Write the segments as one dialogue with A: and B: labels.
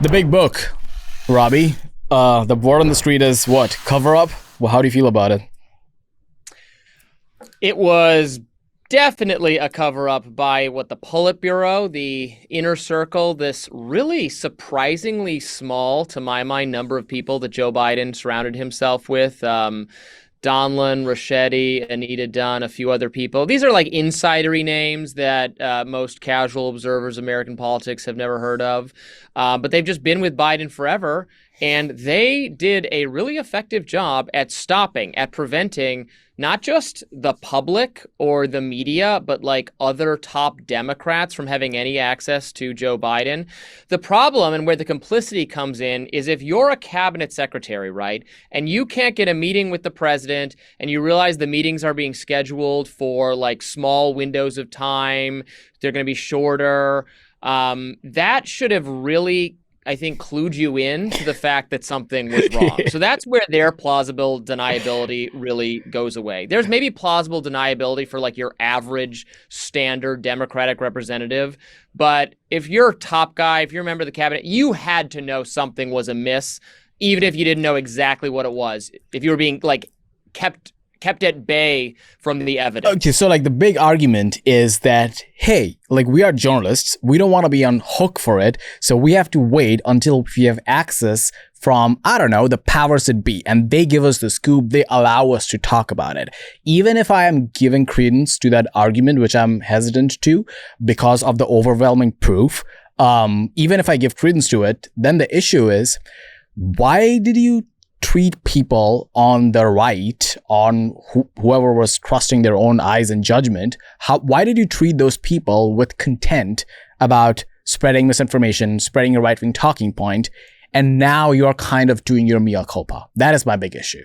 A: The big book, Robby. The word on the street is what? Cover up? Well, how do you feel about it?
B: It was definitely a cover-up by the Politburo, the inner circle, this really surprisingly small, to my mind, number of people that Joe Biden surrounded himself with. Donlin, Ricchetti, Anita Dunn, a few other people. These are like insidery names that most casual observers of American politics have never heard of. But they've just been with Biden forever. And they did a really effective job at stopping, at preventing not just the public or the media, but like other top Democrats from having any access to Joe Biden. The problem, and where the complicity comes in, is if you're a cabinet secretary, right, and you can't get a meeting with the president, and you realize the meetings are being scheduled for like small windows of time, they're going to be shorter, that should have really, I think, clued you in to the fact that something was wrong. So that's where their plausible deniability really goes away. There's maybe plausible deniability for like your average standard Democratic representative. But if you're top guy, if you're a member of the cabinet, you had to know something was amiss, even if you didn't know exactly what it was. If you were being like kept at bay from the evidence.
A: Okay, so like the big argument is that, hey, like we are journalists, we don't want to be on hook for it, so we have to wait until we have access from, I don't know, the powers that be, and they give us the scoop, they allow us to talk about it. Even if I am giving credence to that argument, which I'm hesitant to because of the overwhelming proof, even if I give credence to it, then the issue is, why did you treat people on the right, on whoever was trusting their own eyes and judgment? Why did you treat those people with contempt about spreading misinformation, spreading a right-wing talking point, and now you're kind of doing your mea culpa? That is my big issue.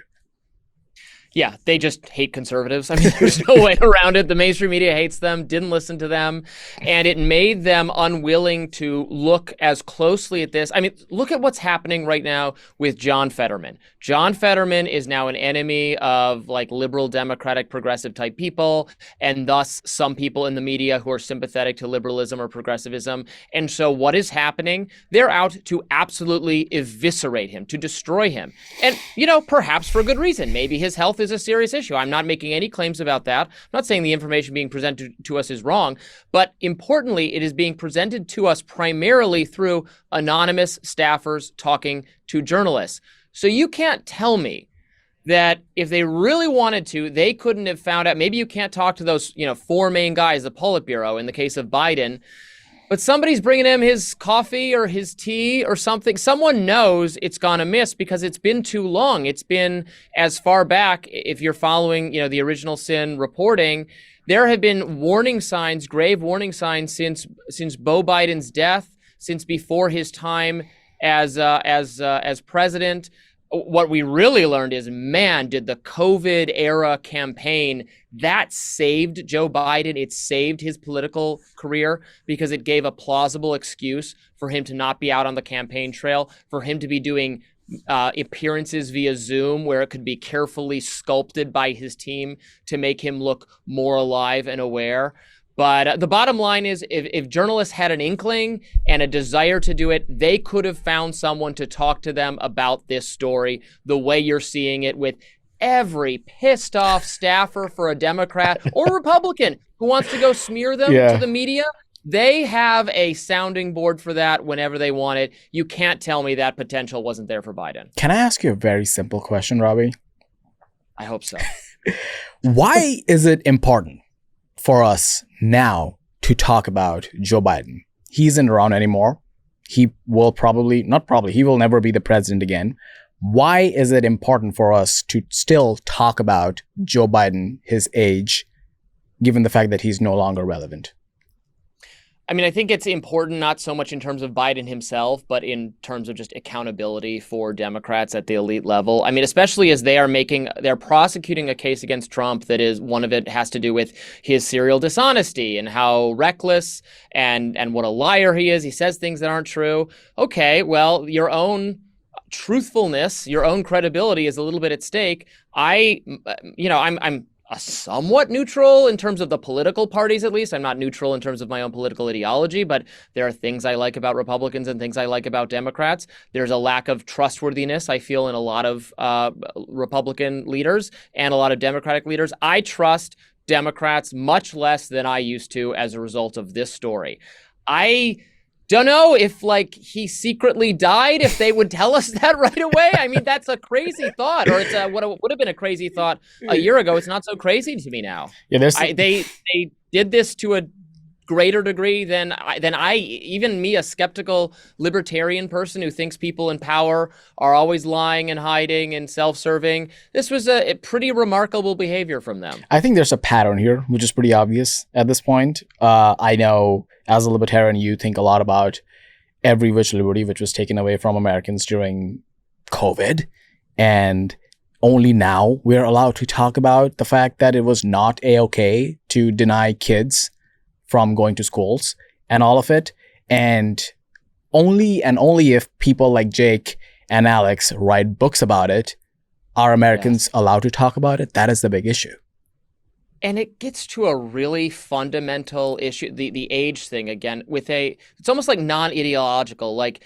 B: Yeah, they just hate conservatives. I mean, there's no way around it. The mainstream media hates them, didn't listen to them, and it made them unwilling to look as closely at this. I mean, look at what's happening right now with John Fetterman. John Fetterman is now an enemy of like liberal, democratic, progressive type people, and thus some people in the media who are sympathetic to liberalism or progressivism. And so what is happening? They're out to absolutely eviscerate him, to destroy him. And, you know, perhaps for good reason. Maybe his health is a serious issue. I'm not making any claims about that. I'm not saying the information being presented to us is wrong, but importantly, it is being presented to us primarily through anonymous staffers talking to journalists. So you can't tell me that if they really wanted to, they couldn't have found out. Maybe you can't talk to those, four main guys, the Politburo, in the case of Biden, but somebody's bringing him his coffee or his tea or something. Someone knows it's gone amiss because it's been too long. It's been as far back, if you're following, the original sin reporting, there have been warning signs, grave warning signs since Beau Biden's death, since before his time as president. What we really learned is, man, did the COVID era campaign, that saved Joe Biden. It saved his political career because it gave a plausible excuse for him to not be out on the campaign trail, for him to be doing appearances via Zoom where it could be carefully sculpted by his team to make him look more alive and aware. But the bottom line is, if journalists had an inkling and a desire to do it, they could have found someone to talk to them about this story the way you're seeing it, with every pissed off staffer for a Democrat or Republican who wants to go smear them to the media. They have a sounding board for that whenever they want it. You can't tell me that potential wasn't there for Biden.
A: Can I ask you a very simple question, Robby?
B: I hope so.
A: Why is it important for us now to talk about Joe Biden? He isn't around anymore. He will he will never be the president again. Why is it important for us to still talk about Joe Biden, his age, given the fact that he's no longer relevant?
B: I mean, I think it's important not so much in terms of Biden himself, but in terms of just accountability for Democrats at the elite level. I mean, especially as they're prosecuting a case against Trump that is, one of it has to do with his serial dishonesty and how reckless and what a liar he is. He says things that aren't true. Okay, well, your own truthfulness, your own credibility is a little bit at stake. I'm a somewhat neutral in terms of the political parties, at least. I'm not neutral in terms of my own political ideology, but there are things I like about Republicans and things I like about Democrats. There's a lack of trustworthiness, I feel, in a lot of Republican leaders and a lot of Democratic leaders. I trust Democrats much less than I used to as a result of this story. I don't know if he secretly died, if they would tell us that right away. I mean, that's a crazy thought, or it's what would have been a crazy thought a year ago. It's not so crazy to me now. Yeah, they did this to a greater degree than I, even me, a skeptical libertarian person who thinks people in power are always lying and hiding and self-serving. This was a pretty remarkable behavior from them.
A: I think there's a pattern here, which is pretty obvious at this point. I know as a libertarian, you think a lot about every which liberty which was taken away from Americans during COVID. And only now we're allowed to talk about the fact that it was not A-okay to deny kids from going to schools and all of it. And only if people like Jake and Alex write books about it, are Americans allowed to talk about it? That is the big issue.
B: And it gets to a really fundamental issue, the age thing again, it's almost like non-ideological. Like,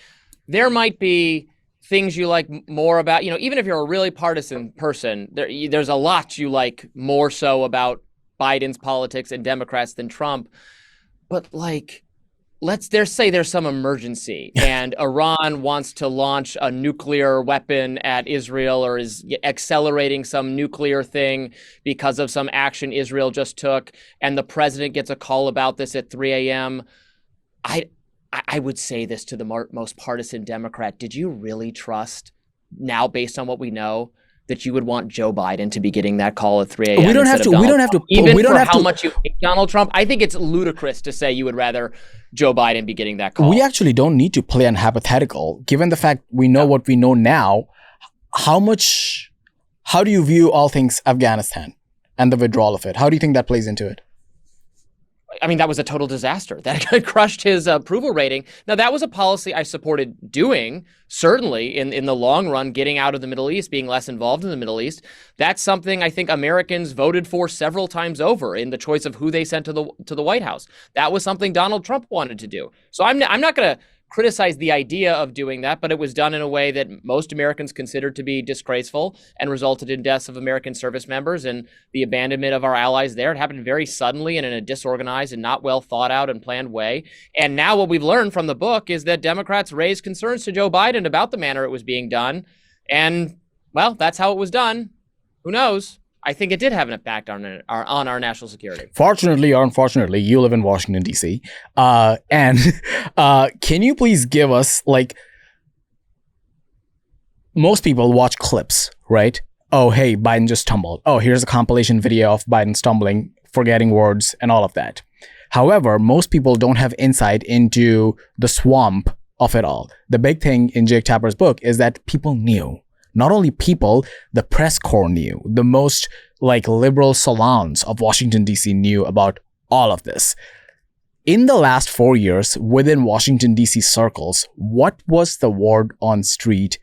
B: there might be things you like more about, even if you're a really partisan person, there's a lot you like more so about Biden's politics and Democrats than Trump. But let's say there's some emergency and Iran wants to launch a nuclear weapon at Israel, or is accelerating some nuclear thing because of some action Israel just took, and the president gets a call about this at 3 a.m. I would say this to the most partisan Democrat. Did you really trust, now based on what we know, that you would want Joe Biden to be getting that call at 3 a.m.
A: We don't have to.
B: Even for how much you hate Donald Trump, I think it's ludicrous to say you would rather Joe Biden be getting that call.
A: We actually don't need to play on hypothetical, given the fact we know what we know now. How do you view all things Afghanistan and the withdrawal of it? How do you think that plays into it?
B: I mean, that was a total disaster. That crushed his approval rating. Now, that was a policy I supported doing, certainly in the long run, getting out of the Middle East, being less involved in the Middle East. That's something I think Americans voted for several times over in the choice of who they sent to the White House. That was something Donald Trump wanted to do. So I'm not going to criticize the idea of doing that, but it was done in a way that most Americans considered to be disgraceful and resulted in deaths of American service members and the abandonment of our allies there. It happened very suddenly and in a disorganized and not well thought out and planned way. And now what we've learned from the book is that Democrats raised concerns to Joe Biden about the manner it was being done. And, well, that's how it was done. Who knows? I think it did have an impact on our national security.
A: Fortunately or unfortunately, you live in Washington, D.C. And can you please give us, most people watch clips, right? Oh, hey, Biden just stumbled. Oh, here's a compilation video of Biden stumbling, forgetting words, and all of that. However, most people don't have insight into the swamp of it all. The big thing in Jake Tapper's book is that people knew. Not only people, the press corps knew. The most liberal salons of Washington, D.C. knew about all of this. In the last 4 years, within Washington, D.C. circles, what was the word on street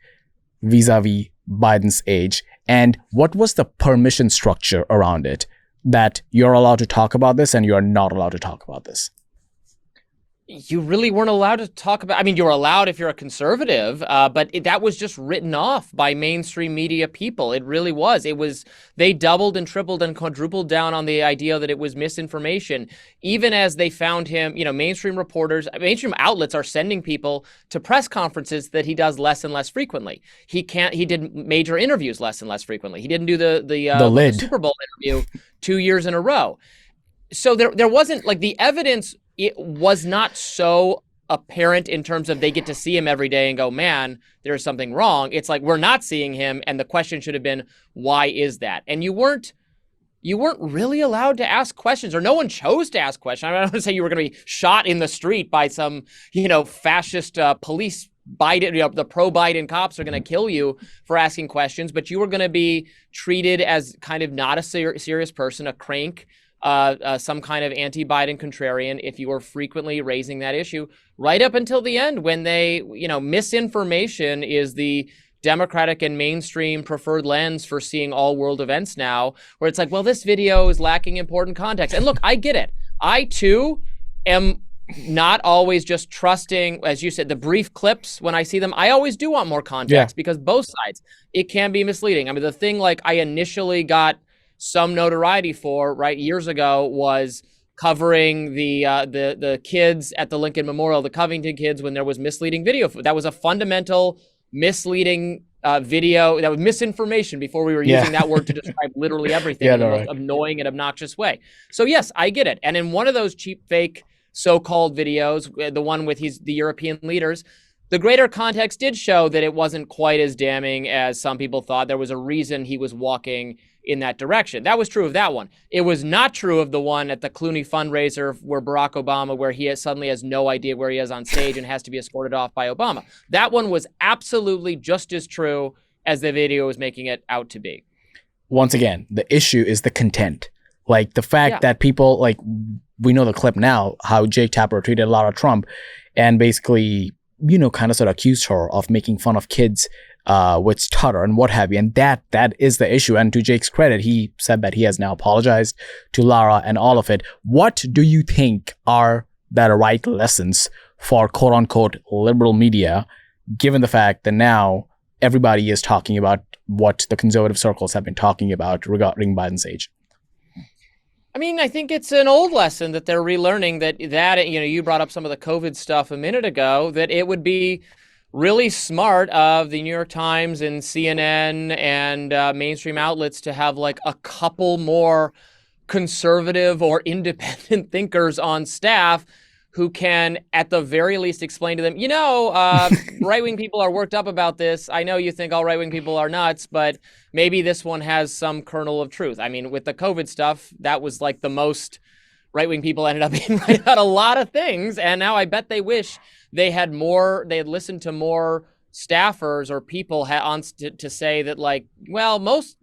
A: vis-a-vis Biden's age? And what was the permission structure around it, that you're allowed to talk about this and you're not allowed to talk about this?
B: You really weren't allowed to talk about, you were allowed if you're a conservative, but that was just written off by mainstream media people. It really was. They doubled and tripled and quadrupled down on the idea that it was misinformation, even as they found him, mainstream outlets are sending people to press conferences that he does less and less frequently. He did major interviews less and less frequently. He didn't do the Super Bowl interview 2 years in a row. So there wasn't the evidence. It was not so apparent in terms of they get to see him every day and go, man, there's something wrong. It's we're not seeing him. And the question should have been, why is that? And you weren't really allowed to ask questions, or no one chose to ask questions. I don't want to say you were going to be shot in the street by some, fascist police. Biden, the pro-Biden cops are going to kill you for asking questions, but you were going to be treated as kind of not a serious person, a crank, some kind of anti-Biden contrarian if you were frequently raising that issue, right up until the end when they, misinformation is the democratic and mainstream preferred lens for seeing all world events now, where it's like, well, this video is lacking important context. And look, I get it. I too am not always just trusting, as you said, the brief clips when I see them. I always do want more context because both sides, it can be misleading. I mean, the thing like I initially got some notoriety for years ago was covering the kids at the Lincoln Memorial, the Covington kids, when there was misleading video. That was a fundamental misleading video. That was misinformation before we were using that word to describe literally everything in the most annoying and obnoxious way. So yes, I get it. And in one of those cheap fake so-called videos, the one with the European leaders, the greater context did show that it wasn't quite as damning as some people thought. There was a reason he was walking in that direction. That was true of that one. It was not true of the one at the Clooney fundraiser where Barack Obama, where he suddenly has no idea where he is on stage and has to be escorted off by Obama. That one was absolutely just as true as the video was making it out to be.
A: Once again, the issue is the content. Like the fact that people, like, we know the clip now, how Jake Tapper treated Lara Trump and basically, kind of sort of accused her of making fun of kids with stutter and what have you. And that is the issue. And to Jake's credit, he said that he has now apologized to Lara and all of it. What do you think are the right lessons for quote unquote liberal media, given the fact that now everybody is talking about what the conservative circles have been talking about regarding Biden's age?
B: I mean, I think it's an old lesson that they're relearning that, you brought up some of the COVID stuff a minute ago, that it would be really smart of the New York Times and CNN and mainstream outlets to have like a couple more conservative or independent thinkers on staff who can, at the very least, explain to them, right-wing people are worked up about this. I know you think all right-wing people are nuts, but maybe this one has some kernel of truth. I mean, with the COVID stuff, that was like the most right-wing people ended up being right about a lot of things. And now I bet they wish they had listened to more staffers or people to say that, like, well, most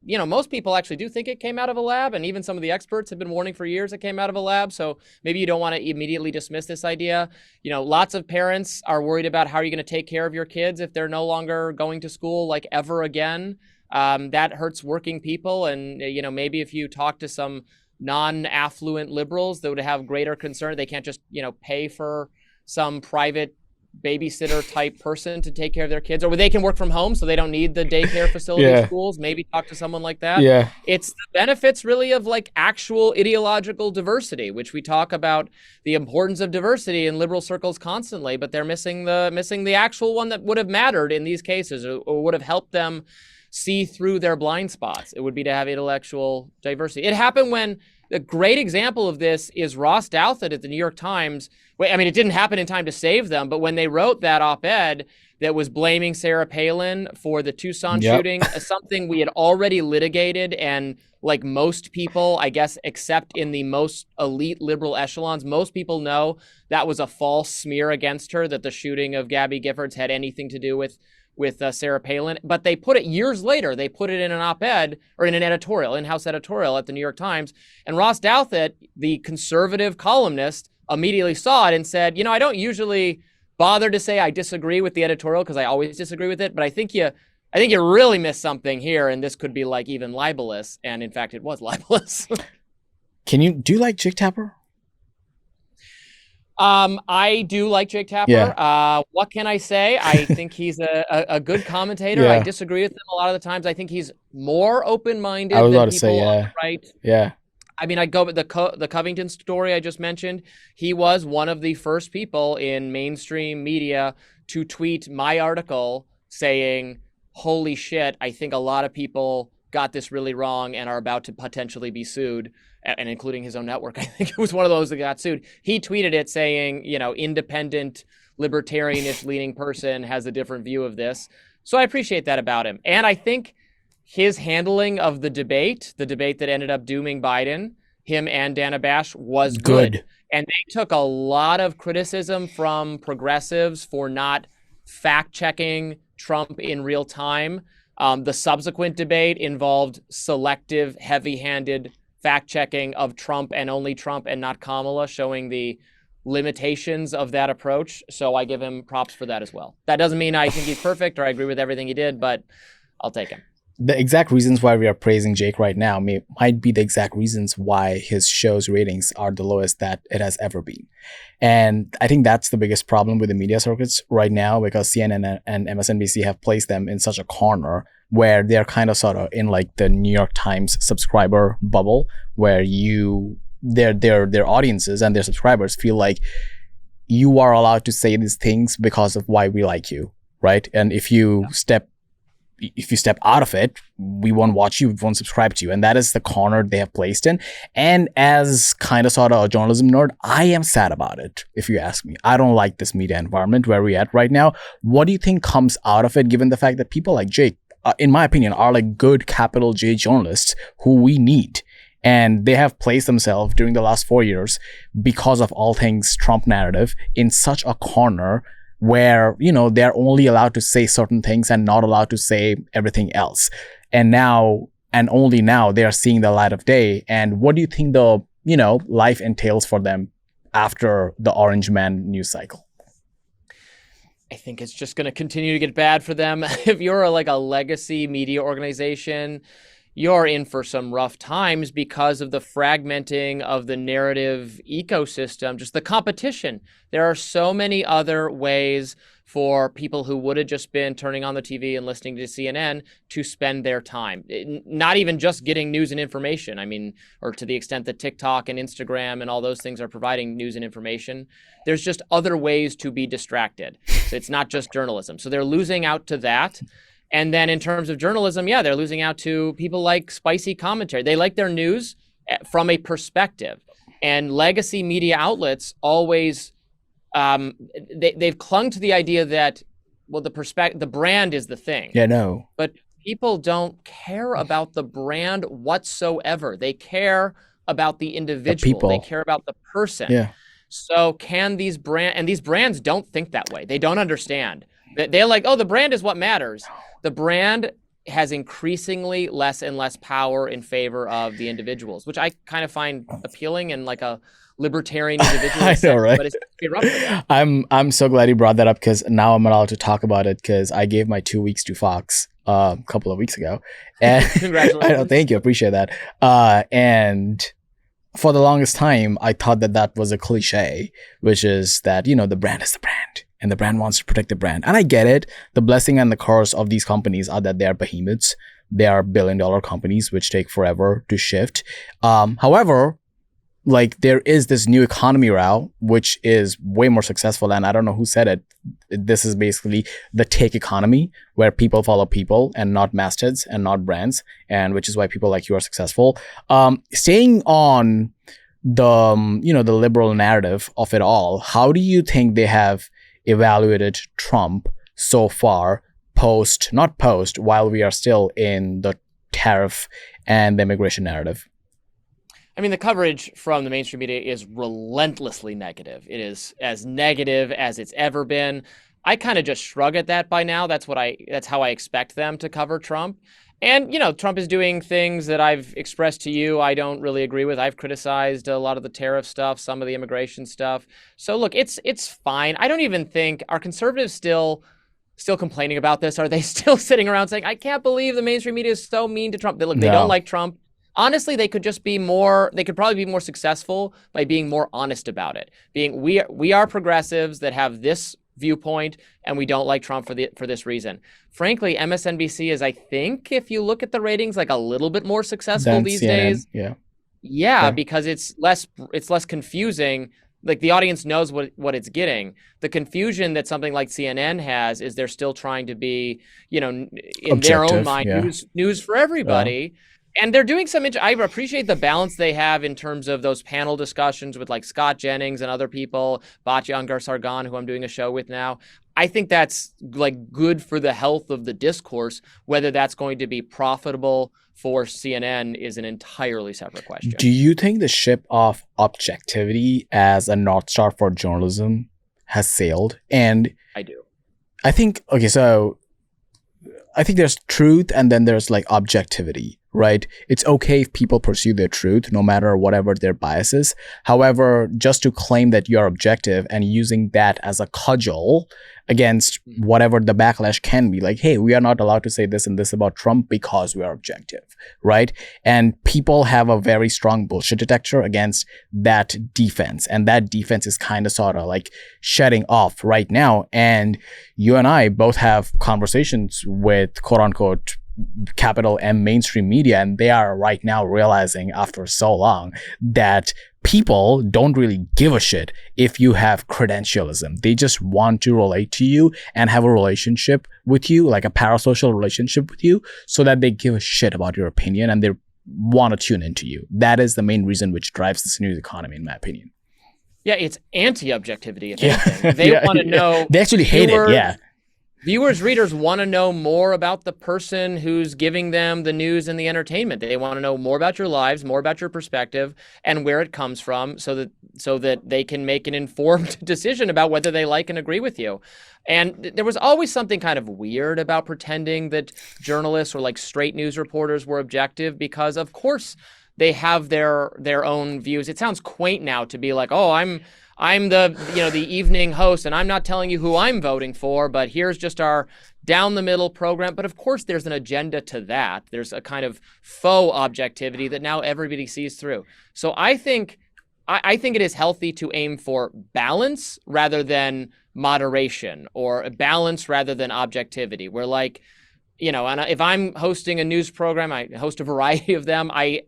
B: people actually do think it came out of a lab. And even some of the experts have been warning for years it came out of a lab. So maybe you don't want to immediately dismiss this idea. Lots of parents are worried about how are you going to take care of your kids if they're no longer going to school like ever again. That hurts working people. And, maybe if you talk to some non-affluent liberals that would have greater concern, they can't just, pay for some private babysitter type person to take care of their kids, or they can work from home so they don't need the daycare facility in schools. Maybe talk to someone like that. Yeah. It's the benefits really of like actual ideological diversity, which we talk about the importance of diversity in liberal circles constantly, but they're missing the actual one that would have mattered in these cases or would have helped them see through their blind spots. It would be to have intellectual diversity. It happened when a great example of this is Ross Douthat at the New York Times. I mean, it didn't happen in time to save them, but when they wrote that op-ed that was blaming Sarah Palin for the Tucson shooting, something we had already litigated, and like most people, I guess, except in the most elite liberal echelons, most people know that was a false smear against her, that the shooting of Gabby Giffords had anything to do with Sarah Palin. But they put it years later, they put it in an op-ed or in an editorial, in-house editorial at the New York Times. And Ross Douthat, the conservative columnist, immediately saw it and said, I don't usually bother to say I disagree with the editorial because I always disagree with it, but I think you really missed something here, and this could be like even libelous. And in fact, it was libelous.
A: Do you like Jake Tapper?
B: I do like Jake Tapper. Yeah. What can I say? I think he's a good commentator. Yeah. I disagree with him a lot of the times. I think he's more open-minded than people on the right. Yeah. I mean, I go with the Covington story I just mentioned. He was one of the first people in mainstream media to tweet my article saying, holy shit, I think a lot of people got this really wrong and are about to potentially be sued, and including his own network. I think it was one of those that got sued. He tweeted it saying, independent, libertarianish leaning person has a different view of this. So I appreciate that about him. And I think his handling of the debate that ended up dooming Biden, him and Dana Bash, was good. And they took a lot of criticism from progressives for not fact-checking Trump in real time. The subsequent debate involved selective, heavy-handed fact-checking of Trump and only Trump and not Kamala, showing the limitations of that approach. So I give him props for that as well. That doesn't mean I think he's perfect or I agree with everything he did, but I'll take him.
A: The exact reasons why we are praising Jake right now might be the exact reasons why his show's ratings are the lowest that it has ever been. And I think that's the biggest problem with the media circuits right now, because CNN and MSNBC have placed them in such a corner where they're kind of sort of in like the New York Times subscriber bubble, where their audiences and their subscribers feel like you are allowed to say these things because of why we like you, right? And if you step out of it, we won't watch you, we won't subscribe to you. And that is the corner they have placed in. And as kind of sort of a journalism nerd, I am sad about it, if you ask me. I don't like this media environment where we're at right now. What do you think comes out of it, given the fact that people like Jake, in my opinion, are like good capital J journalists who we need? And they have placed themselves during the last 4 years, because of all things Trump narrative, in such a corner where, you know, they're only allowed to say certain things and not allowed to say everything else. And now, and only now, they are seeing the light of day. And what do you think the, you know, life entails for them after the Orange Man news cycle?
B: I think it's just going to continue to get bad for them. If you're like a legacy media organization, you're in for some rough times because of the fragmenting of the narrative ecosystem, just the competition. There are so many other ways for people who would have just been turning on the TV and listening to CNN to spend their time. Not even just getting news and information. I mean, or to the extent that TikTok and Instagram and all those things are providing news and information, there's just other ways to be distracted. So it's not just journalism. So they're losing out to that. And then in terms of journalism, yeah, they're losing out to people like spicy commentary. They like their news from a perspective. And legacy media outlets always, they've clung to the idea that, well, the brand is the thing.
A: Yeah, no.
B: But people don't care about the brand whatsoever. They care about the individual. They care about the person.
A: Yeah.
B: So can these brands don't think that way. They don't understand. They're like, oh, the brand is what matters. The brand has increasingly less and less power in favor of the individuals, which I kind of find appealing and like a libertarian individual.
A: I know, right?
B: But it's irrelevant.
A: I'm so glad you brought that up, because now I'm allowed to talk about it, because I gave my 2 weeks to Fox a couple of weeks ago. And
B: Congratulations.
A: I know, thank you, appreciate that. And for the longest time, I thought that was a cliche, which is that, you know, the brand is the brand. And the brand wants to protect the brand. And I get it. The blessing and the curse of these companies are that they are behemoths. They are billion-dollar companies, which take forever to shift. However, like, there is this new economy route, which is way more successful. And I don't know who said it. This is basically the take economy, where people follow people and not mastheads and not brands. And which is why people like you are successful. Staying on the, you know, the liberal narrative of it all, how do you think they have evaluated Trump so far, not post, while we are still in the tariff and the immigration narrative?
B: I mean, the coverage from the mainstream media is relentlessly negative. It is as negative as it's ever been. I kind of just shrug at that by now. That's how I expect them to cover Trump. And, you know, Trump is doing things that I've expressed to you I don't really agree with. I've criticized a lot of the tariff stuff, some of the immigration stuff. So, look, it's fine. I don't even think, are conservatives still complaining about this? Are they still sitting around saying, I can't believe the mainstream media is so mean to Trump? They don't like Trump. Honestly, they could probably be more successful by being more honest about it. We are progressives that have this viewpoint, and we don't like Trump for this reason. Frankly, MSNBC is, I think, if you look at the ratings, like a little bit more successful these days. Yeah, because it's less confusing. Like, the audience knows what it's getting. The confusion that something like CNN has is they're still trying to be, you know, in objective, their own mind, news for everybody. Yeah. And they're doing I appreciate the balance they have in terms of those panel discussions with like Scott Jennings and other people, Batya Ungar-Sargon, who I'm doing a show with now. I think that's like good for the health of the discourse. Whether that's going to be profitable for CNN is an entirely separate question.
A: Do you think the ship of objectivity as a North Star for journalism has sailed? And
B: I do.
A: I think, okay, so I think there's truth and then there's like objectivity, right? It's okay if people pursue their truth, no matter whatever their biases. However, just to claim that you're objective and using that as a cudgel against whatever the backlash can be, like, hey, we are not allowed to say this and this about Trump because we are objective, right? And people have a very strong bullshit detector against that defense. And that defense is kind of sort of like shutting off right now. And you and I both have conversations with quote unquote capital M mainstream media, and they are right now realizing after so long that people don't really give a shit if you have credentialism. They just want to relate to you and have a relationship with you, like a parasocial relationship with you, so that they give a shit about your opinion and they want to tune into you. That is the main reason which drives this news economy, in my opinion.
B: Yeah, it's anti-objectivity, if anything. They want to know.
A: They actually hate it, yeah.
B: Viewers, readers want to know more about the person who's giving them the news and the entertainment. They want to know more about your lives, more about your perspective, and where it comes from, so that they can make an informed decision about whether they like and agree with you. And there was always something kind of weird about pretending that journalists or like straight news reporters were objective, because of course they have their own views. It sounds quaint now to be like, oh, I'm the evening host and I'm not telling you who I'm voting for, but here's just our down the middle program. But of course there's an agenda to that. There's a kind of faux objectivity that now everybody sees through. So I think it is healthy to aim for balance rather than moderation, or balance rather than objectivity. Where like, and if I'm hosting a news program, I host a variety of them. I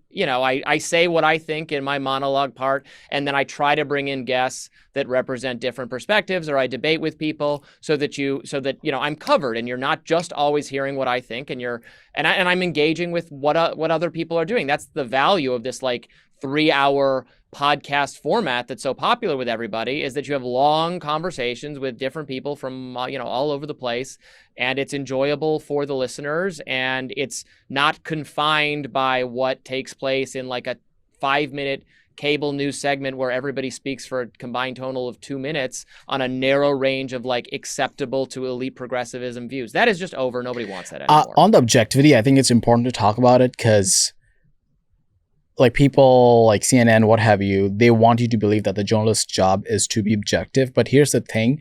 B: say what I think in my monologue part, and then I try to bring in guests that represent different perspectives, or I debate with people so that I'm covered, and you're not just always hearing what I think, and I'm engaging with what other people are doing. That's the value of this like 3-hour podcast format that's so popular with everybody, is that you have long conversations with different people from all over the place, and it's enjoyable for the listeners, and it's not confined by what takes place in like a 5-minute cable news segment where everybody speaks for a combined total of 2 minutes on a narrow range of like acceptable to elite progressivism views. That is just over. Nobody wants that anymore.
A: On the objectivity, I think it's important to talk about it because like people like CNN, what have you, they want you to believe that the journalist's job is to be objective. But here's the thing.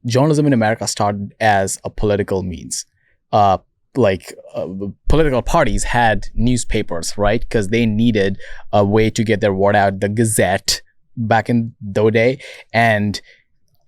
A: Journalism in America started as a political means. Political parties had newspapers, right? Because they needed a way to get their word out, the Gazette back in the day. And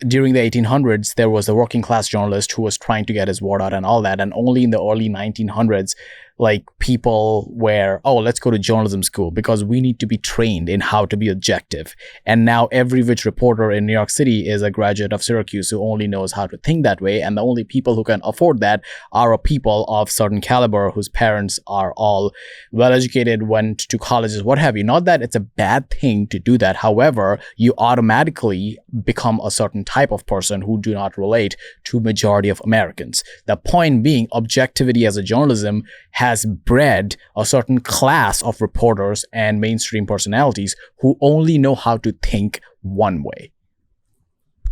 A: during the 1800s, there was a working class journalist who was trying to get his word out and all that. And only in the early 1900s, like people were, oh, let's go to journalism school because we need to be trained in how to be objective. And now every rich reporter in New York City is a graduate of Syracuse who only knows how to think that way. And the only people who can afford that are people of certain caliber whose parents are all well-educated, went to colleges, what have you. Not that it's a bad thing to do that. However, you automatically become a certain type of person who do not relate to majority of Americans. The point being, objectivity as a journalism has bred a certain class of reporters and mainstream personalities who only know how to think one way.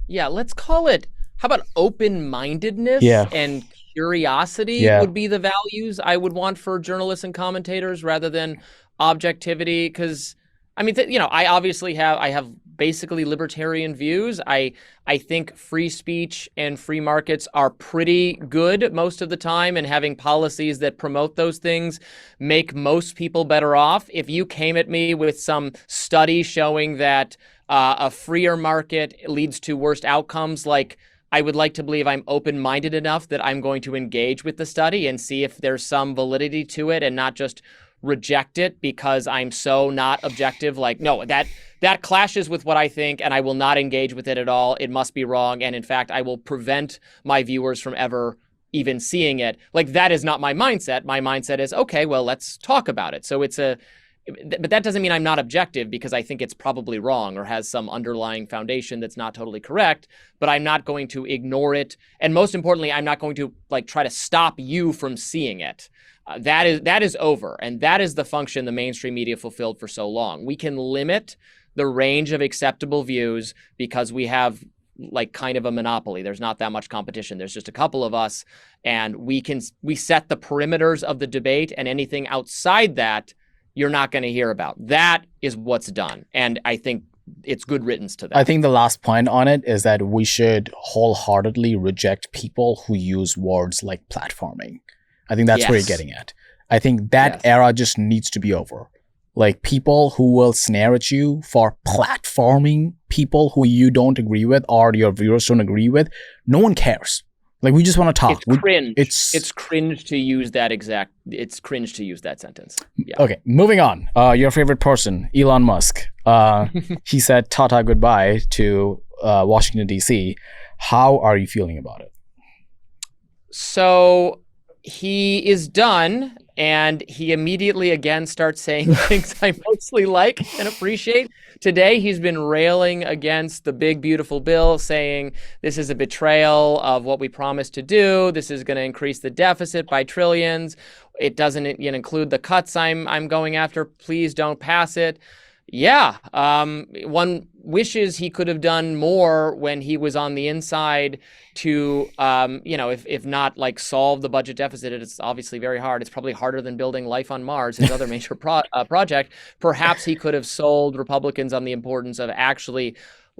B: Yeah, let's call it, how about open-mindedness and curiosity would be the values I would want for journalists and commentators rather than objectivity. Because, I mean, I obviously have basically libertarian views. I think free speech and free markets are pretty good most of the time, and having policies that promote those things make most people better off. If you came at me with some study showing that a freer market leads to worst outcomes, like, I would like to believe I'm open-minded enough that I'm going to engage with the study and see if there's some validity to it and not just reject it because I'm so not objective. Like, no, that clashes with what I think, and I will not engage with it at all. It must be wrong. And in fact, I will prevent my viewers from ever even seeing it. Like, that is not my mindset. My mindset is, okay, well, let's talk about it. So but that doesn't mean I'm not objective because I think it's probably wrong or has some underlying foundation that's not totally correct, but I'm not going to ignore it. And most importantly, I'm not going to try to stop you from seeing it. That is over. And that is the function the mainstream media fulfilled for so long. We can limit the range of acceptable views because we have like kind of a monopoly. There's not that much competition. There's just a couple of us, and we set the perimeters of the debate, and anything outside that you're not going to hear about. That is what's done. And I think it's good riddance to that.
A: I think the last point on it is that we should wholeheartedly reject people who use words like platforming. I think that's where you're getting at. I think that era just needs to be over. Like, people who will snare at you for platforming people who you don't agree with or your viewers don't agree with, no one cares. Like, we just want to talk.
B: It's cringe. It's cringe to use that it's cringe to use that sentence. Yeah.
A: Okay, moving on. Your favorite person, Elon Musk. He said "Tata goodbye" to Washington, D.C. How are you feeling about it?
B: So he is done, and he immediately again starts saying things I mostly like and appreciate. Today, he's been railing against the big, beautiful bill, saying this is a betrayal of what we promised to do. This is going to increase the deficit by trillions. It doesn't include the cuts I'm going after. Please don't pass it. Yeah, one wishes he could have done more when he was on the inside to, if not like solve the budget deficit. It's obviously very hard. It's probably harder than building life on Mars, his other major project. Perhaps he could have sold Republicans on the importance of actually,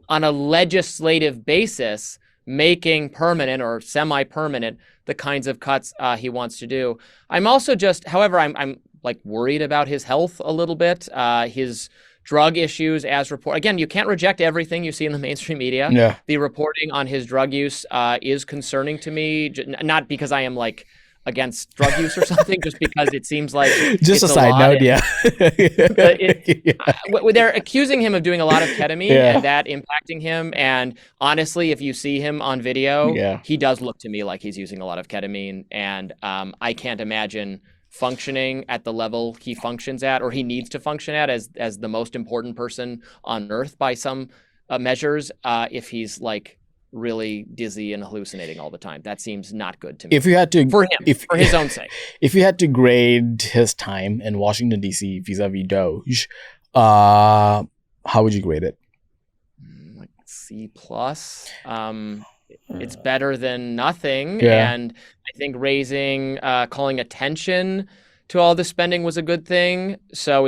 B: on a legislative basis, making permanent or semi-permanent the kinds of cuts he wants to do. I'm also however, I'm like worried about his health a little bit. His drug issues as report. Again, you can't reject everything you see in the mainstream media.
A: Yeah.
B: The reporting on his drug use is concerning to me, not because I am like against drug use or something, just because it seems like
A: just a side note,
B: they're accusing him of doing a lot of ketamine and that impacting him. And honestly, if you see him on video, he does look to me like he's using a lot of ketamine. And I can't imagine functioning at the level he functions at, or he needs to function at, as the most important person on earth by some measures, if he's like really dizzy and hallucinating all the time. That seems not good to me.
A: If you had to,
B: for him, for his own sake.
A: If you had to grade his time in Washington, D.C. vis-a-vis Doge, how would you grade it?
B: Like C+. It's better than nothing. And I think calling attention to all the spending was a good thing. So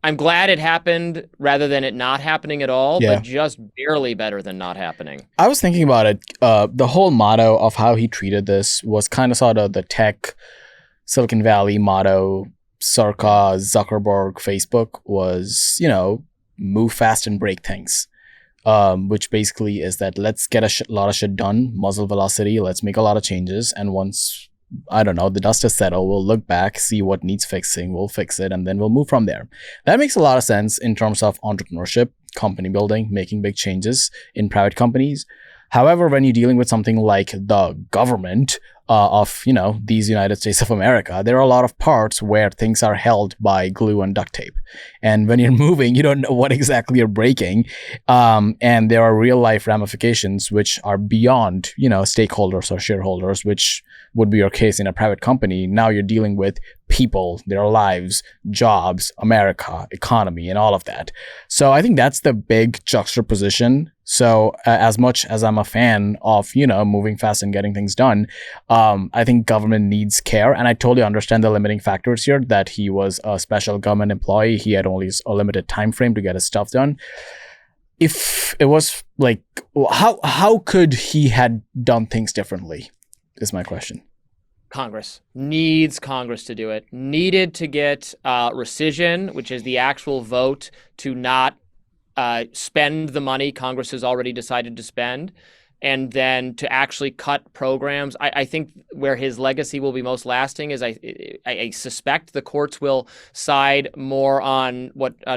B: I'm glad it happened rather than it not happening at all, but just barely better than not happening.
A: I was thinking about it. The whole motto of how he treated this was kind of sort of the tech Silicon Valley motto, circa Zuckerberg, Facebook, was, move fast and break things. Which basically is that let's get a lot of shit done, muzzle velocity, let's make a lot of changes, and once, I don't know, the dust has settled, we'll look back, see what needs fixing, we'll fix it, and then we'll move from there. That makes a lot of sense in terms of entrepreneurship, company building, making big changes in private companies. However, when you're dealing with something like the government of, these United States of America, there are a lot of parts where things are held by glue and duct tape. And when you're moving, you don't know what exactly you're breaking. And there are real life ramifications which are beyond, stakeholders or shareholders, which would be your case in a private company. Now you're dealing with people, their lives, jobs, America, economy, and all of that. So I think that's the big juxtaposition. So as much as I'm a fan of, moving fast and getting things done, I think government needs care. And I totally understand the limiting factors here, that he was a special government employee. He had only a limited time frame to get his stuff done. If it was like, how could he had done things differently is my question.
B: Congress to do it. Needed to get rescission, which is the actual vote to not spend the money Congress has already decided to spend, and then to actually cut programs. I think where his legacy will be most lasting is I suspect the courts will side more on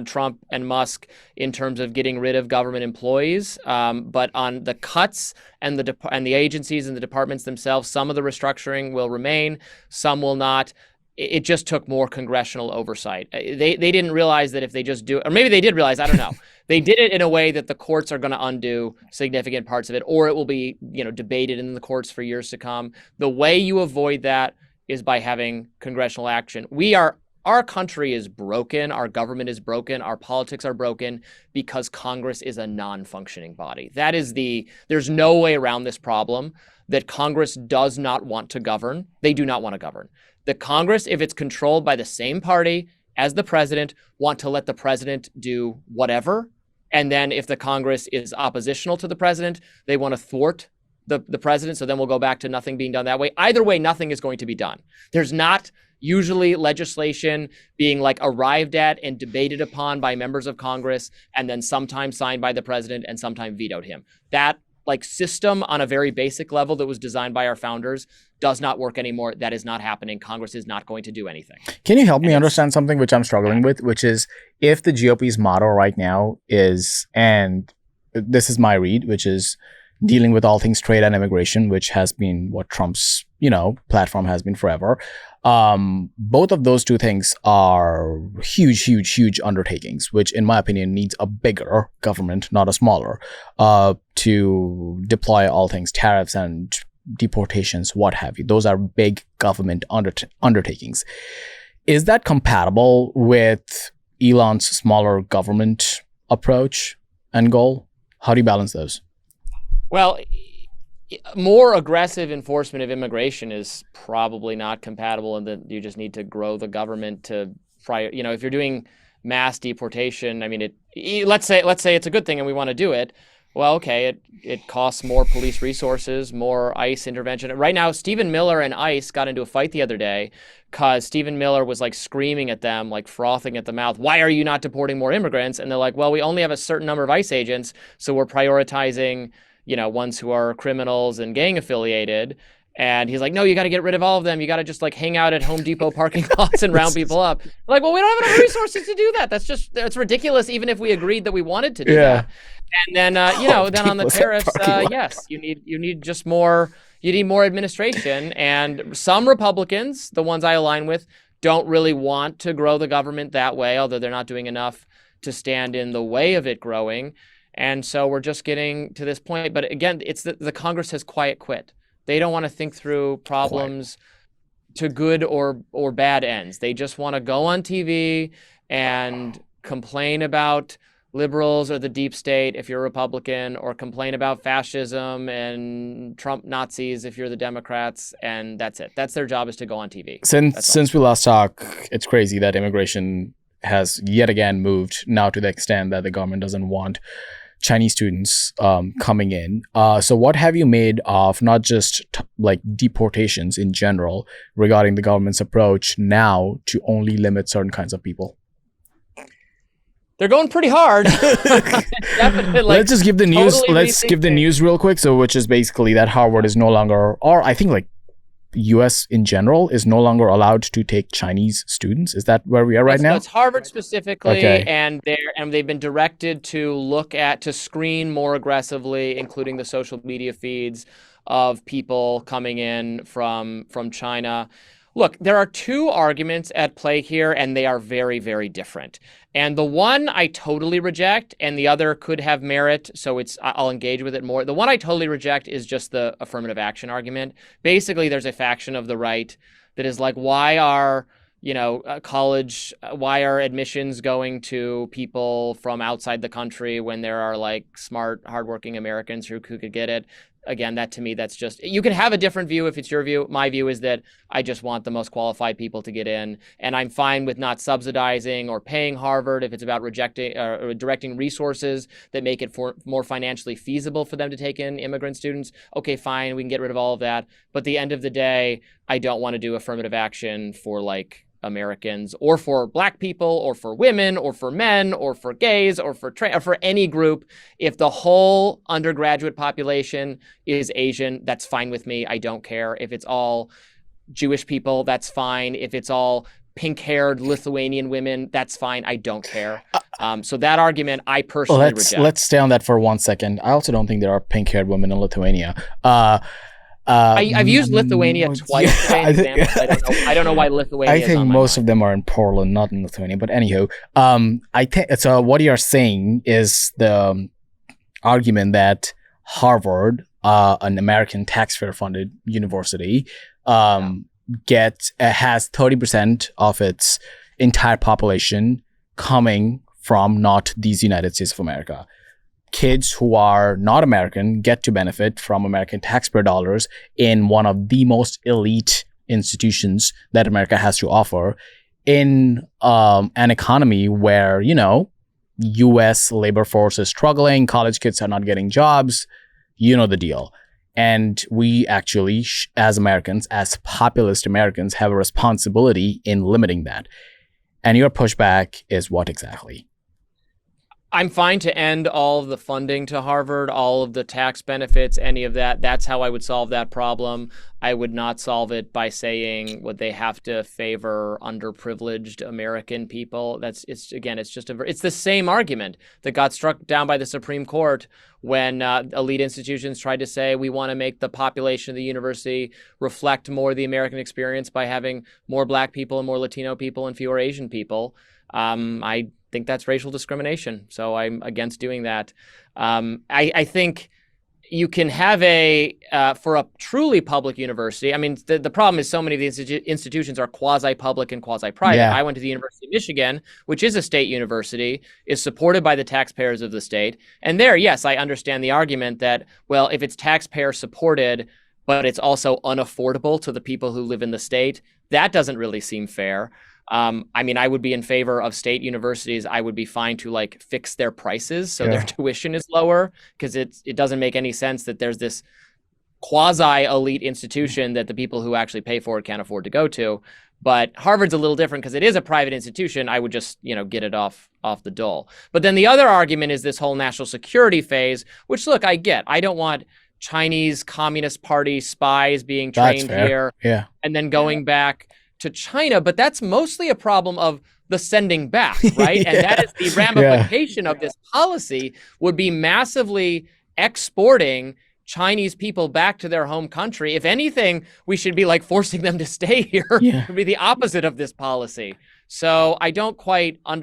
B: Trump and Musk in terms of getting rid of government employees, but on the cuts and the agencies and the departments themselves, some of the restructuring will remain, some will not. It just took more congressional oversight. They didn't realize that if they just do, or maybe they did realize, I don't know. They did it in a way that the courts are going to undo significant parts of it, or it will be, debated in the courts for years to come. The way you avoid that is by having congressional action. We are our country is broken, our government is broken, our politics are broken because Congress is a non-functioning body. There's no way around this problem that Congress does not want to govern. They do not want to govern. The Congress, if it's controlled by the same party as the president, want to let the president do whatever. And then if the Congress is oppositional to the president, they want to thwart the president. So then we'll go back to nothing being done that way. Either way, nothing is going to be done. There's not usually legislation being like arrived at and debated upon by members of Congress and then sometimes signed by the president and sometimes vetoed him. That like system on a very basic level that was designed by our founders does not work anymore. That is not happening. Congress is not going to do anything.
A: Can you help me understand something which I'm struggling with, which is if the GOP's motto right now is, and this is my read, which is dealing with all things trade and immigration, which has been what Trump's, platform has been forever. Both of those two things are huge undertakings, which in my opinion needs a bigger government, not a smaller, to deploy all things tariffs and deportations, what have you. Those are big government undertakings. Is that compatible with Elon's smaller government approach and goal? How do you balance those?
B: Well, more aggressive enforcement of immigration is probably not compatible, and that you just need to grow the government to if you're doing mass deportation, I mean, let's say it's a good thing and we want to do it. Well, okay, it costs more police resources, more ICE intervention. Right now, Stephen Miller and ICE got into a fight the other day because Stephen Miller was like screaming at them, like frothing at the mouth, "Why are you not deporting more immigrants?" And they're like, "Well, we only have a certain number of ICE agents, so we're prioritizing ones who are criminals and gang affiliated." And he's like, "No, you got to get rid of all of them. You got to just like hang out at Home Depot parking lots and round people up." Like, well, we don't have enough resources to do that. That's ridiculous. Even if we agreed that we wanted to do that. And then, then on the tariffs, yes, you need just more. You need more administration. And some Republicans, the ones I align with, don't really want to grow the government that way, although they're not doing enough to stand in the way of it growing. And so we're just getting to this point. But again, it's the Congress has quiet quit. They don't want to think through problems to good or bad ends. They just want to go on TV and complain about liberals or the deep state if you're a Republican, or complain about fascism and Trump Nazis if you're the Democrats, and that's it. That's their job, is to go on TV.
A: Since we last talked, it's crazy that immigration has yet again moved now to the extent that the government doesn't want Chinese students coming in. So what have you made of not just like deportations in general regarding the government's approach now to only limit certain kinds of people?
B: They're going pretty hard. Definitely,
A: let's just give the news.
B: Totally
A: let's give the news real quick. So, which is basically that Harvard is no longer, or I think like U.S. in general is no longer allowed to take Chinese students. Is that where we are right now?
B: It's Harvard specifically,
A: okay.
B: and they've been directed to screen more aggressively, including the social media feeds of people coming in from China. Look, there are two arguments at play here, and they are very, very different. And the one I totally reject, and the other could have merit, so I'll engage with it more. The one I totally reject is just the affirmative action argument. Basically, there's a faction of the right that is like, why are admissions going to people from outside the country when there are like smart, hardworking Americans who could get it? Again, that to me, that's just, you can have a different view if it's your view. My view is that I just want the most qualified people to get in, and I'm fine with not subsidizing or paying Harvard if it's about directing resources that make it more financially feasible for them to take in immigrant students. Okay, fine, we can get rid of all of that. But at the end of the day, I don't want to do affirmative action for like Americans, or for Black people, or for women, or for men, or for gays, or for any group. If the whole undergraduate population is Asian, that's fine with me. I don't care. If it's all Jewish people, that's fine. If it's all pink-haired Lithuanian women, that's fine. I don't care. So that argument, I personally reject.
A: Let's stay on that for 1 second. I also don't think there are pink-haired women in Lithuania.
B: I've used Lithuania twice today as examples. I don't know why Lithuania
A: I think most of them are in Portland, not in Lithuania. But anywho, I think so. What you're saying is the argument that Harvard, an American taxpayer-funded university, has 30% of its entire population coming from not these United States of America. Kids who are not American get to benefit from American taxpayer dollars in one of the most elite institutions that America has to offer in an economy where, U.S. labor force is struggling, college kids are not getting jobs, you know the deal. And we actually, as Americans, as populist Americans, have a responsibility in limiting that. And your pushback is what exactly?
B: I'm fine to end all of the funding to Harvard, all of the tax benefits, any of that. That's how I would solve that problem. I would not solve it by saying would they have to favor underprivileged American people. It's the same argument that got struck down by the Supreme Court when elite institutions tried to say we want to make the population of the university reflect more the American experience by having more Black people and more Latino people and fewer Asian people. I think that's racial discrimination. So I'm against doing that. I think you can have for a truly public university, I mean, the problem is so many of these institutions are quasi-public and quasi-private. Yeah. I went to the University of Michigan, which is a state university, is supported by the taxpayers of the state. And there, yes, I understand the argument that, well, if it's taxpayer supported, but it's also unaffordable to the people who live in the state, that doesn't really seem fair. I mean, I would be in favor of state universities. I would be fine to fix their prices so their tuition is lower, because it doesn't make any sense that there's this quasi-elite institution that the people who actually pay for it can't afford to go to. But Harvard's a little different because it is a private institution. I would just, get it off the dole. But then the other argument is this whole national security phase, which, look, I get. I don't want Chinese Communist Party spies being trained here and then going back to China, but that's mostly a problem of the sending back, right? And that is the ramification of this policy would be massively exporting Chinese people back to their home country. If anything, we should be forcing them to stay here. It would be the opposite of this policy. So I don't quite I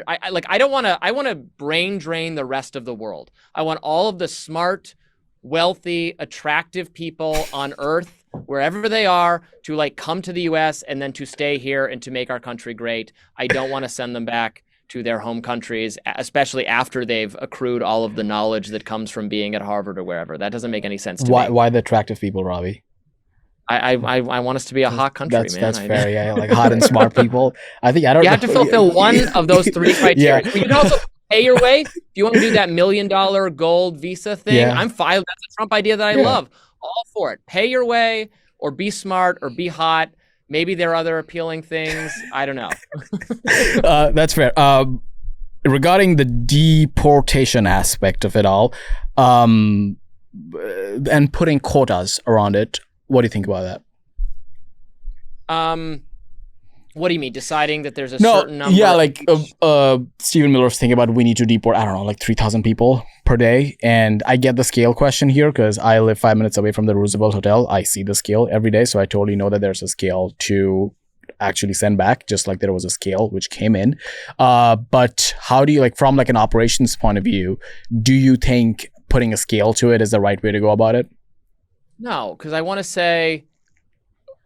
B: want to brain drain the rest of the world. I want all of the smart, wealthy, attractive people on earth, wherever they are, to come to the US and then to stay here and to make our country great. I don't want to send them back to their home countries, especially after they've accrued all of the knowledge that comes from being at Harvard or wherever. That doesn't make any sense to me.
A: Why the attractive people, Robby?
B: I want us to be a hot country, man.
A: That's fair, yeah. Hot and smart people. You
B: have to fulfill one of those three criteria. But you can also pay your way. If you want to do that $1 million gold visa thing, I'm fine. That's a Trump idea that I love. All for it. Pay your way, or be smart, or be hot. Maybe there are other appealing things. I don't know.
A: That's fair. Regarding the deportation aspect of it all, and putting quotas around it, what do you think about that?
B: What do you mean? Deciding that there's a certain number?
A: Yeah, Stephen Miller's thinking about we need to deport, 3,000 people per day. And I get the scale question here because I live 5 minutes away from the Roosevelt Hotel. I see the scale every day. So I totally know that there's a scale to actually send back, just like there was a scale which came in. But how do you, from an operations point of view, do you think putting a scale to it is the right way to go about it?
B: No, because I want to say,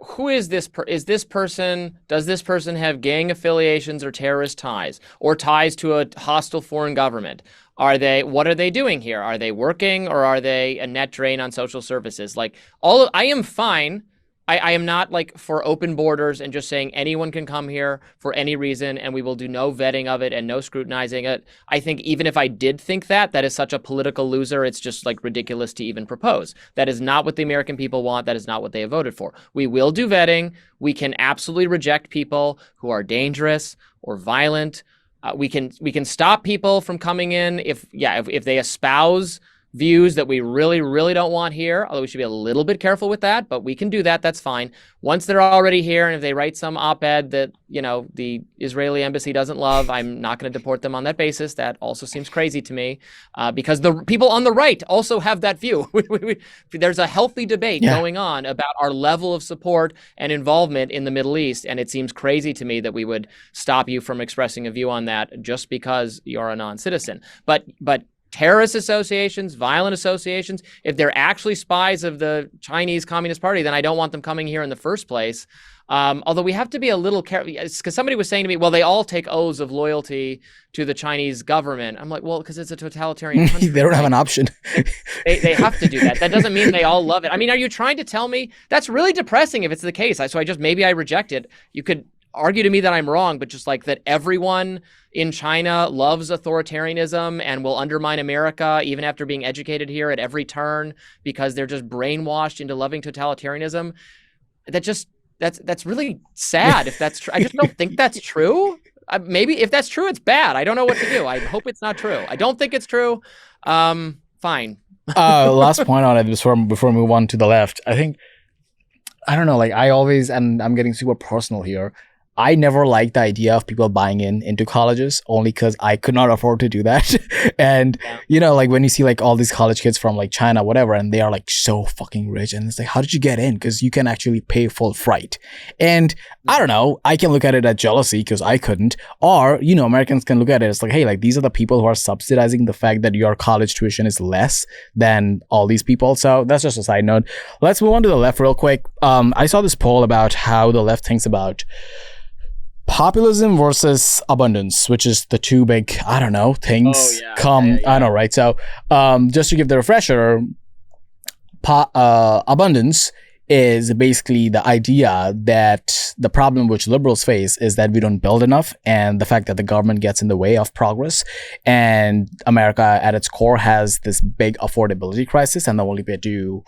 B: who is this? Does this person have gang affiliations or terrorist ties or ties to a hostile foreign government? What are they doing here? Are they working, or are they a net drain on social services? I am fine. I am not for open borders and just saying anyone can come here for any reason and we will do no vetting of it and no scrutinizing it. I think even if I did think that is such a political loser, it's just ridiculous to even propose. That is not what the American people want. That is not what they have voted for. We will do vetting. We can absolutely reject people who are dangerous or violent. We can stop people from coming in if they espouse views that we really, really don't want here, although we should be a little bit careful with that, but we can do that. That's fine. Once they're already here, and if they write some op-ed that, the Israeli embassy doesn't love, I'm not going to deport them on that basis. That also seems crazy to me, because the people on the right also have that view. There's a healthy debate going on about our level of support and involvement in the Middle East, and it seems crazy to me that we would stop you from expressing a view on that just because you're a non-citizen. But terrorist associations, violent associations. If they're actually spies of the Chinese Communist Party, then I don't want them coming here in the first place. Although we have to be a little careful, because somebody was saying to me, well, they all take oaths of loyalty to the Chinese government. I'm like, well, because it's a totalitarian country.
A: They don't have an option.
B: They have to do that. That doesn't mean they all love it. I mean, are you trying to tell me that's really depressing if it's the case? Maybe I reject it. You could argue to me that I'm wrong, but just like that everyone in China loves authoritarianism and will undermine America even after being educated here at every turn because they're just brainwashed into loving totalitarianism. That's really sad if that's true. I just don't think that's true. Maybe if that's true, it's bad. I don't know what to do. I hope it's not true. I don't think it's true. Fine.
A: Last point on it before we move on to the left. I think, I don't know, like I always, and I'm getting super personal here, I never liked the idea of people buying into colleges only because I could not afford to do that. And, you know, like when you see like all these college kids from like China, whatever, and they are like so fucking rich. And it's like, how did you get in? Because you can actually pay full freight. And I don't know, I can look at it as jealousy because I couldn't. Or, you know, Americans can look at it as like, hey, like these are the people who are subsidizing the fact that your college tuition is less than all these people. So that's just a side note. Let's move on to the left real quick. I saw this poll about how the left thinks about populism versus abundance, which is the two big, I don't know, things I know, right? So just to give the refresher, abundance is basically the idea that the problem which liberals face is that we don't build enough and the fact that the government gets in the way of progress. And America at its core has this big affordability crisis, and the only way to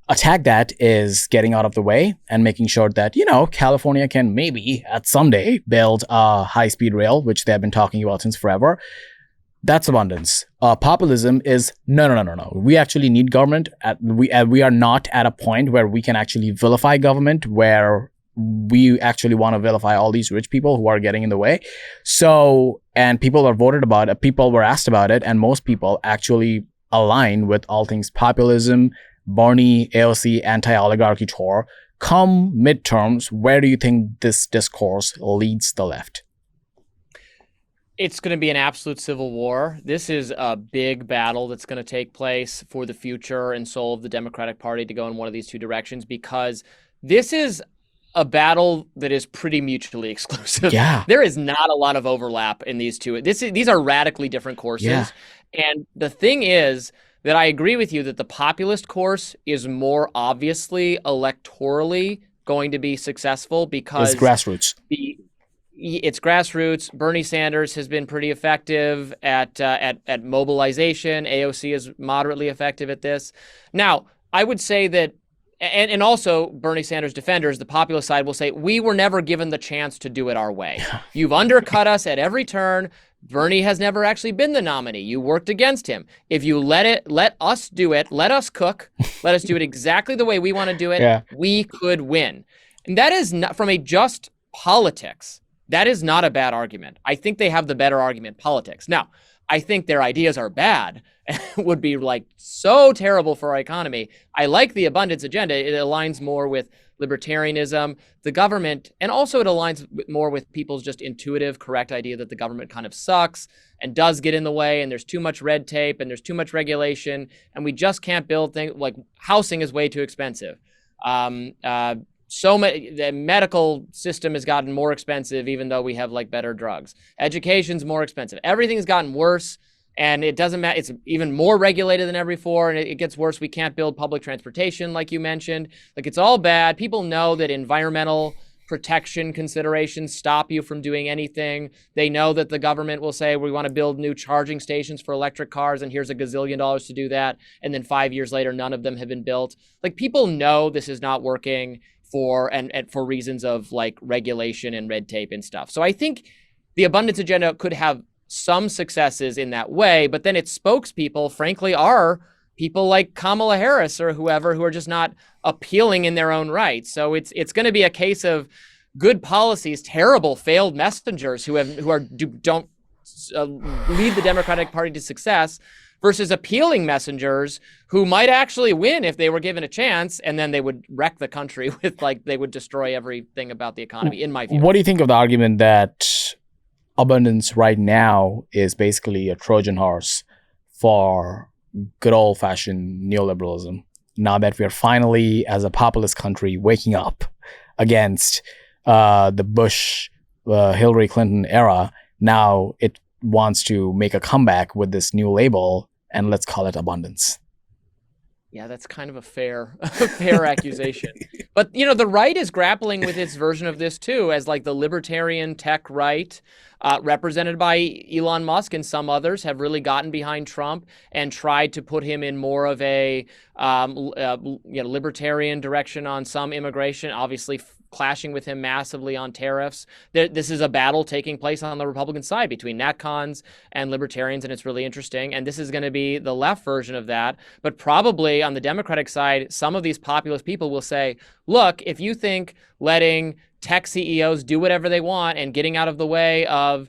A: attack that is getting out of the way and making sure that, you know, California can maybe at someday build a high-speed rail, which they've been talking about since forever. That's abundance. Populism is no. We actually need government. We are not at a point where we can actually vilify government, where we actually want to vilify all these rich people who are getting in the way. So, and people are voted about it. People were asked about it, and most people actually align with all things populism, Bernie, AOC, anti-oligarchy tour. Come midterms, where do you think this discourse leads the left?
B: It's going to be an absolute civil war. This is a big battle that's going to take place for the future and soul of the Democratic Party to go in one of these two directions, because this is a battle that is pretty mutually exclusive.
A: Yeah.
B: There is not a lot of overlap in these two. These are radically different courses. Yeah. And the thing is that I agree with you that the populist course is more obviously electorally going to be successful because
A: it's grassroots.
B: It's grassroots. Bernie Sanders has been pretty effective at mobilization. AOC is moderately effective at this. Now, I would say that, and also Bernie Sanders defenders, the populist side will say, we were never given the chance to do it our way. You've undercut us at every turn. Bernie has never actually been the nominee. You worked against him. If you let us do it, let us cook, let us do it exactly the way we want to do it, we could win. And that is not, from a just politics, that is not a bad argument. I think they have the better argument, politics. Now, I think their ideas are bad and would be like so terrible for our economy. I like the abundance agenda. It aligns more with libertarianism, the government, and also it aligns more with people's just intuitive, correct idea that the government kind of sucks and does get in the way, and there's too much red tape and there's too much regulation, and we just can't build things. Like housing is way too expensive. The medical system has gotten more expensive, even though we have like better drugs. Education's more expensive. Everything's gotten worse. And it doesn't matter. It's even more regulated than ever before, and it gets worse. We can't build public transportation, like you mentioned. Like, it's all bad. People know that environmental protection considerations stop you from doing anything. They know that the government will say, we want to build new charging stations for electric cars, and here's $1 gazillion to do that. And then 5 years later, none of them have been built. Like, people know this is not working for reasons of like regulation and red tape and stuff. So I think the abundance agenda could have some successes in that way, but then its spokespeople, frankly, are people like Kamala Harris or whoever who are just not appealing in their own right. So it's going to be a case of good policies, terrible failed messengers who don't lead the Democratic Party to success, versus appealing messengers who might actually win if they were given a chance, and then they would wreck the country with they would destroy everything about the economy, in my view.
A: What do you think of the argument that abundance right now is basically a Trojan horse for good old-fashioned neoliberalism. Now that we are finally, as a populist country, waking up against the Bush, Hillary Clinton era, now it wants to make a comeback with this new label, and let's call it abundance.
B: Yeah, that's kind of a fair accusation. But, the right is grappling with its version of this too, as like the libertarian tech right, represented by Elon Musk and some others, have really gotten behind Trump and tried to put him in more of a libertarian direction on some immigration, obviously clashing with him massively on tariffs. This is a battle taking place on the Republican side between NatCons and libertarians, and it's really interesting. And this is going to be the left version of that. But probably on the Democratic side, some of these populist people will say, look, if you think letting tech CEOs do whatever they want and getting out of the way of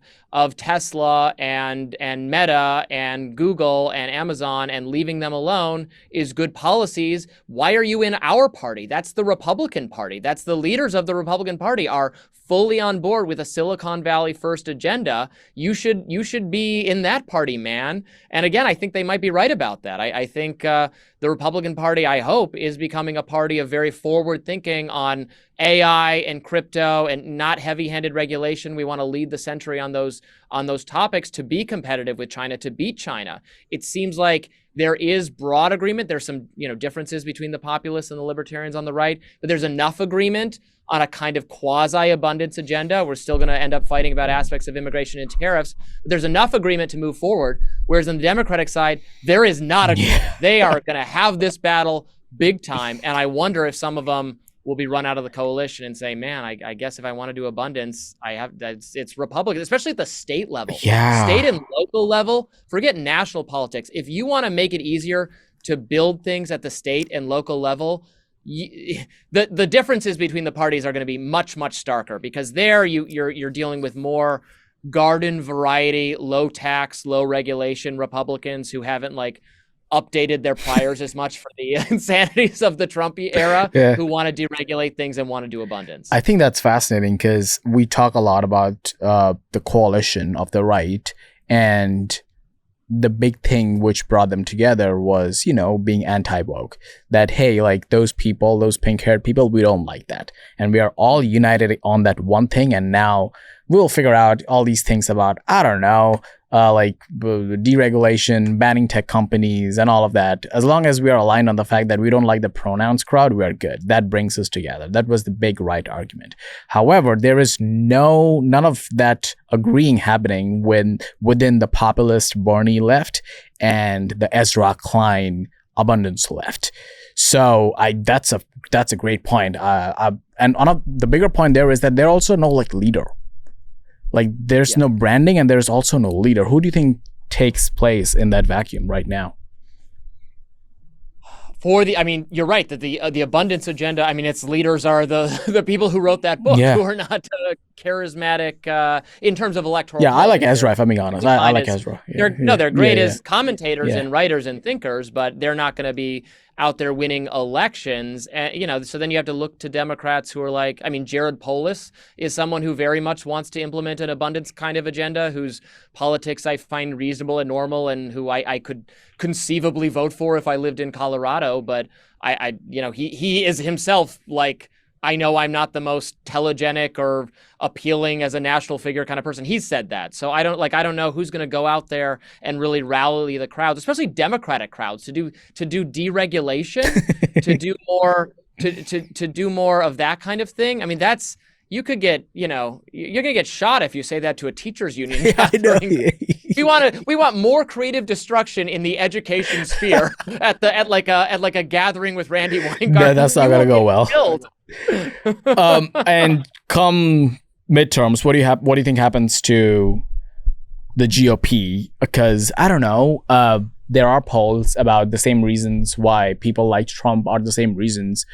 B: Tesla and Meta and Google and Amazon and leaving them alone is good policies, why are you in our party? That's the Republican Party. That's the leaders of the Republican Party are fully on board with a Silicon Valley first agenda. You should be in that party, man. And again, I think they might be right about that. I think the Republican Party, I hope, is becoming a party of very forward thinking on AI and crypto and not heavy-handed regulation. We want to lead the century on those topics to be competitive with China, to beat China. It seems like there is broad agreement. There's some, differences between the populists and the libertarians on the right, but there's enough agreement on a kind of quasi-abundance agenda. We're still going to end up fighting about aspects of immigration and tariffs, but there's enough agreement to move forward. Whereas on the Democratic side, there is not agreement. Yeah. They are going to have this battle big time. And I wonder if some of them will be run out of the coalition and say, man, I guess if I want to do abundance, it's Republican, especially at the state level.
A: Yeah.
B: State and local level, forget national politics. If you want to make it easier to build things at the state and local level, the differences between the parties are going to be much, much starker, because there you're dealing with more garden variety, low tax, low regulation Republicans who haven't updated their priors as much for the insanities of the Trump era, who want to deregulate things and want to do abundance.
A: I think that's fascinating because we talk a lot about the coalition of the right, and the big thing which brought them together was, being anti-woke. That, hey, those people, those pink-haired people, we don't like that. And we are all united on that one thing, and now we'll figure out all these things about, I don't know, deregulation, banning tech companies, and all of that. As long as we are aligned on the fact that we don't like the pronouns crowd, we are good. That brings us together. That was the big right argument. However, there is none of that agreeing happening within the populist Bernie left and the Ezra Klein abundance left. So that's a great point. And the bigger point there is that there also no leader. There's no branding, and there's also no leader. Who do you think takes place in that vacuum right now?
B: You're right that the abundance agenda, its leaders are the people who wrote that book, who are not charismatic in terms of electoral.
A: Yeah, I like Ezra, if I'm being honest. I like Ezra.
B: They're great as commentators and writers and thinkers, but they're not going to be out there winning elections. And, so then you have to look to Democrats who are Jared Polis is someone who very much wants to implement an abundance kind of agenda, whose politics I find reasonable and normal, and who I could conceivably vote for if I lived in Colorado. But he is himself I know I'm not the most telegenic or appealing as a national figure kind of person. He's said that. So I don't know who's going to go out there and really rally the crowds, especially Democratic crowds, to do deregulation, to do more of that kind of thing. That's, you could get, you're going to get shot if you say that to a teachers union.
A: I know.
B: We want more creative destruction in the education sphere at a gathering with Randy Weingarten.
A: Yeah, that's not going to go well. And come midterms, what do you think happens to the GOP? Because I don't know, there are polls about the same reasons why people like Trump are the same reasons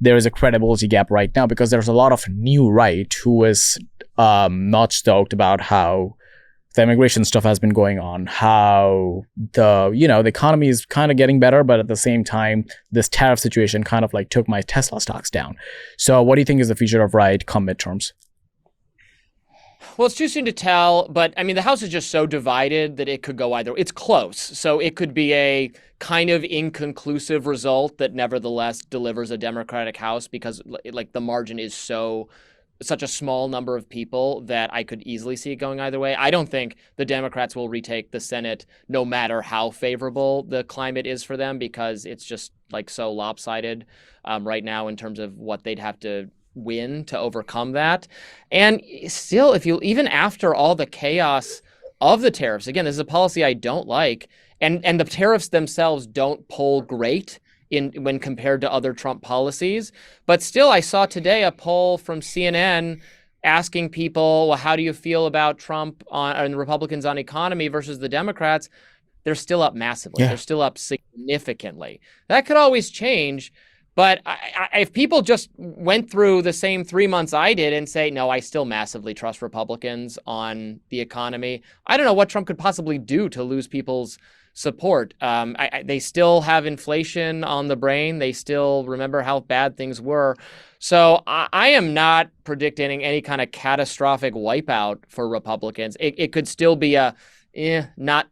A: there is a credibility gap right now, because there's a lot of new right who is not stoked about how the immigration stuff has been going on, how the economy is kind of getting better, but at the same time, this tariff situation kind of took my Tesla stocks down. So what do you think is the future of right come midterms?
B: Well, it's too soon to tell, but I mean, the House is just so divided that it could go either. It's close, so it could be a kind of inconclusive result that nevertheless delivers a Democratic House because like the margin is such a small number of people that I could easily see it going either way. I don't think the Democrats will retake the Senate no matter how favorable the climate is for them because it's just like so lopsided right now in terms of what they'd have to win to overcome that. And still, even after all the chaos of the tariffs, again, this is a policy I don't like, and the tariffs themselves don't poll great when compared to other Trump policies. But still, I saw today a poll from CNN asking people, well, how do you feel about Trump and the Republicans on economy versus the Democrats? They're still up massively. Yeah. They're still up significantly. That could always change. But if people just went through the same 3 months I did and say, no, I still massively trust Republicans on the economy, I don't know what Trump could possibly do to lose people's support. They still have inflation on the brain. They still remember how bad things were. So I am not predicting any kind of catastrophic wipeout for Republicans. It could still be not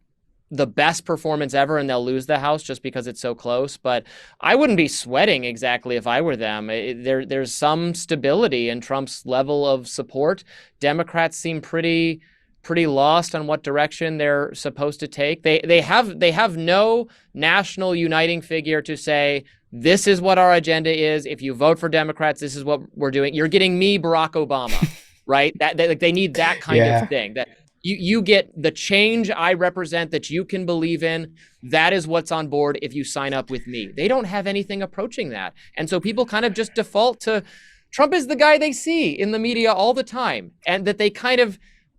B: the best performance ever, and they'll lose the House just because it's so close. But I wouldn't be sweating exactly if I were them. There's some stability in Trump's level of support. Democrats seem pretty lost on what direction they're supposed to take. They have no national uniting figure to say, this is what our agenda is. If you vote for Democrats, this is what we're doing. You're getting me, Barack Obama, right? They need that kind of thing. That you get the change I represent that you can believe in. That is what's on board if you sign up with me. They don't have anything approaching that. And so people kind of just default to Trump is the guy they see in the media all the time. And that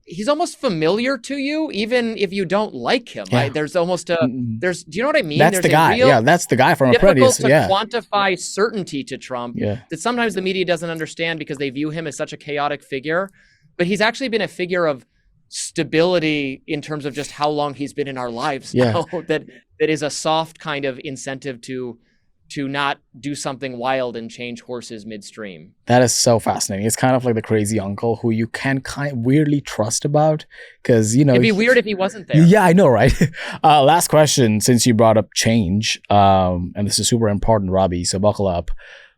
B: he's almost familiar to you, even if you don't like him. Yeah. Right? There's almost do you know what I mean?
A: That's the guy. That's the guy from Apprentice.
B: Difficult to quantify certainty to Trump that sometimes the media doesn't understand because they view him as such a chaotic figure. But he's actually been a figure of stability in terms of just how long he's been in our lives now, that is a soft kind of incentive to not do something wild and change horses midstream.
A: That is so fascinating. It's kind of like the crazy uncle who you can kind of weirdly trust about because,
B: it'd be weird if he wasn't there.
A: Yeah, I know, right? Last question, since you brought up change, and this is super important, Robby, so buckle up.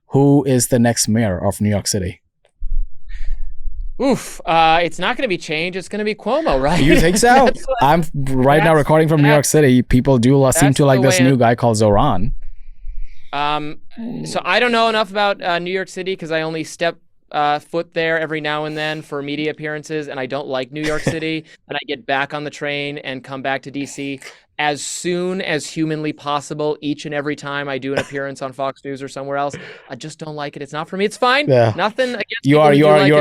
A: Who is the next mayor of New York City?
B: It's not going to be change. It's going to be Cuomo, right?
A: You think so? I'm now recording from New York City. People do seem to like this new guy called Zoran.
B: So I don't know enough about New York City because I only step foot there every now and then for media appearances, and I don't like New York City. And I get back on the train and come back to DC as soon as humanly possible each and every time I do an appearance on Fox News or somewhere else. I just don't like it. It's not for me. It's fine. Yeah. Nothing against
A: you are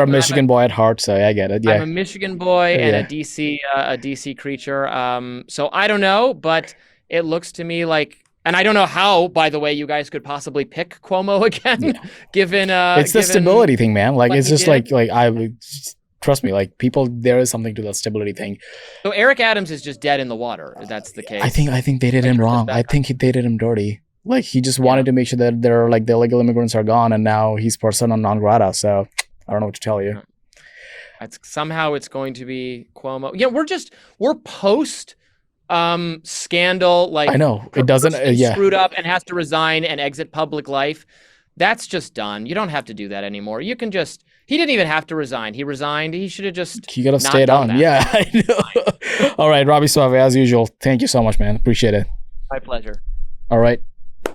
A: a Michigan boy at heart, so I get it. Yeah.
B: I'm a Michigan boy and a DC creature. So I don't know, but it looks to me like. And I don't know how, by the way, you guys could possibly pick Cuomo again, given
A: it's the stability thing, man. Like it's just like trust me, like people, there is something to that stability thing.
B: So Eric Adams is just dead in the water. If that's the case.
A: I think they did him wrong. I think they did him dirty. Like he just wanted to make sure that the illegal immigrants are gone, and now he's persona non grata. So I don't know what to tell you.
B: Somehow it's going to be Cuomo. Yeah, we're post. Scandal, like
A: I know it doesn't
B: screwed up and has to resign and exit public life. That's just done. You don't have to do that anymore. You can he didn't even have to resign. He resigned. He should have he
A: could have stayed on. That. Yeah, I know. All right, Robby Soave, as usual. Thank you so much, man. Appreciate it.
B: My pleasure.
A: All right.